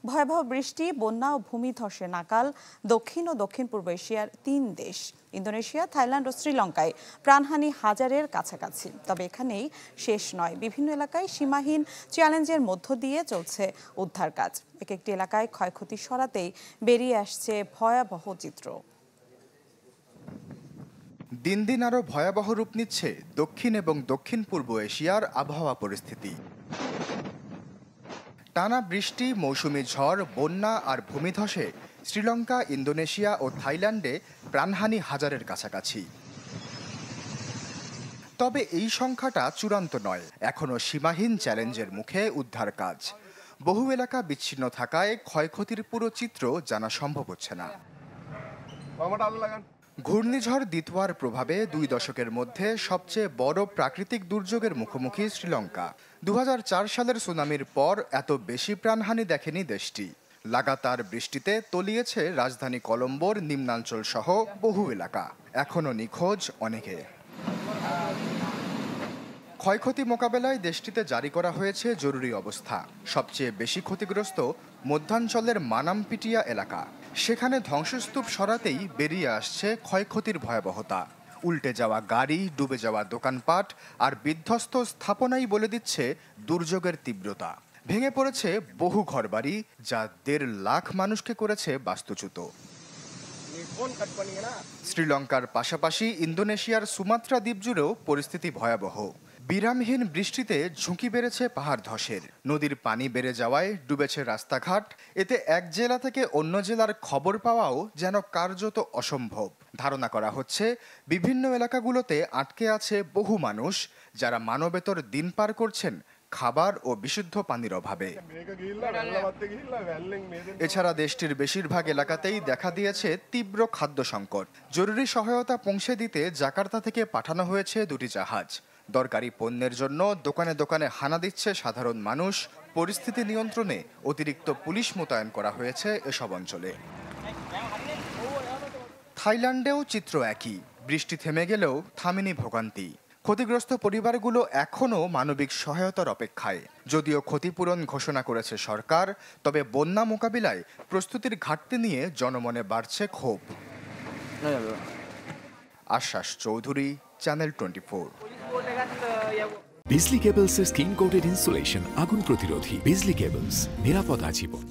ভয়াবহ বৃষ্টি, বন্যা ও ভূমিধসে নাকাল দক্ষিণ ও দক্ষিণ পূর্ব এশিয়ার ৩ দেশ ইন্দোনেশিয়া, থাইল্যান্ড ও শ্রীলঙ্কায়। প্রাণহানি হাজারের কাছাকাছি। তবে এখানেই শেষ নয়, বিভিন্ন এলাকায় সীমাহীন চ্যালেঞ্জের মধ্য দিয়ে চলছে উদ্ধার কাজ। এক একটি এলাকায় ক্ষয়ক্ষতি সরাতেই বেরিয়ে আসছে ভয়াবহ চিত্র। দিন দিন আরও ভয়াবহ রূপ নিচ্ছে দক্ষিণ এবং দক্ষিণ পূর্ব এশিয়ার আবহাওয়া পরিস্থিতি। টানা বৃষ্টি, মৌসুমি ঝড়, বন্যা আর ভূমিধসে শ্রীলঙ্কা, ইন্দোনেশিয়া ও থাইল্যান্ডে প্রাণহানি হাজারের কাছাকাছি। তবে এই সংখ্যাটা চূড়ান্ত নয়, এখনও সীমাহীন চ্যালেঞ্জের মুখে উদ্ধার কাজ। বহু এলাকা বিচ্ছিন্ন থাকায় ক্ষয়ক্ষতির পুরো চিত্র জানা সম্ভব হচ্ছে না। ঘূর্ণিঝড় দিতওয়ার প্রভাবে 2 দশকের মধ্যে সবচেয়ে বড় প্রাকৃতিক দুর্যোগের মুখোমুখি শ্রীলঙ্কা। 2004 সালের সুনামির পর এত বেশি প্রাণহানি দেখেনি দেশটি। লাগাতার বৃষ্টিতে তলিয়েছে রাজধানী কলম্বোর নিম্নাঞ্চল সহ বহু এলাকা, এখনও নিখোঁজ অনেকে। ক্ষয়ক্ষতি মোকাবেলায় দেশটিতে জারি করা হয়েছে জরুরি অবস্থা। সবচেয়ে বেশি ক্ষতিগ্রস্ত মধ্যাঞ্চলের মানামপিটিয়া এলাকা। সেখানে ধ্বংসস্তূপ সরাতেই বেরিয়ে আসছে ক্ষয়ক্ষতির ভয়াবহতা। উল্টে যাওয়া গাড়ি, ডুবে যাওয়া দোকানপাট আর বিধ্বস্ত স্থাপনাই বলে দিচ্ছে দুর্যোগের তীব্রতা। ভেঙে পড়েছে বহু ঘরবাড়ি, যা 1.5 লাখ মানুষকে করেছে বাস্তুচ্যুত। শ্রীলঙ্কার পাশাপাশি ইন্দোনেশিয়ার সুমাত্রা দ্বীপ জুড়েও পরিস্থিতি ভয়াবহ। বিরামহীন বৃষ্টিতে ঝুঁকি বেড়েছে পাহাড় ধসের। নদীর পানি বেড়ে যাওয়ায় ডুবেছে রাস্তাঘাট। এতে এক জেলা থেকে অন্য জেলার খবর পাওয়াও যেন কার্যত অসম্ভব। ধারণা করা হচ্ছে বিভিন্ন এলাকাগুলোতে আটকে আছে বহু মানুষ, যারা মানবেতর দিন পার করছেন খাবার ও বিশুদ্ধ পানির অভাবে। এছাড়া দেশটির বেশিরভাগ এলাকাতেই দেখা দিয়েছে তীব্র খাদ্য সংকট। জরুরি সহায়তা পৌঁছে দিতে জাকার্তা থেকে পাঠানো হয়েছে 2টি জাহাজ। দরকারি পণ্যের জন্য দোকানে দোকানে হানা দিচ্ছে সাধারণ মানুষ। পরিস্থিতি নিয়ন্ত্রণে অতিরিক্ত পুলিশ মোতায়েন করা হয়েছে এসব অঞ্চলে। থাইল্যান্ডেও চিত্র একই। বৃষ্টি থেমে গেলেও থামেনি ভোগান্তি। ক্ষতিগ্রস্ত পরিবারগুলো এখনও মানবিক সহায়তার অপেক্ষায়। যদিও ক্ষতিপূরণ ঘোষণা করেছে সরকার, তবে বন্যা মোকাবিলায় প্রস্তুতির ঘাটতি নিয়ে জনমনে বাড়ছে ক্ষোভ। আশ্বাস চৌধুরী, চ্যানেল 24। বিজলি কেবলস এর স্কিন কোটেড ইনসুলেশন আগুন প্রতিরোধী। বিজলি কেবলস, নিরাপদ আজীবন।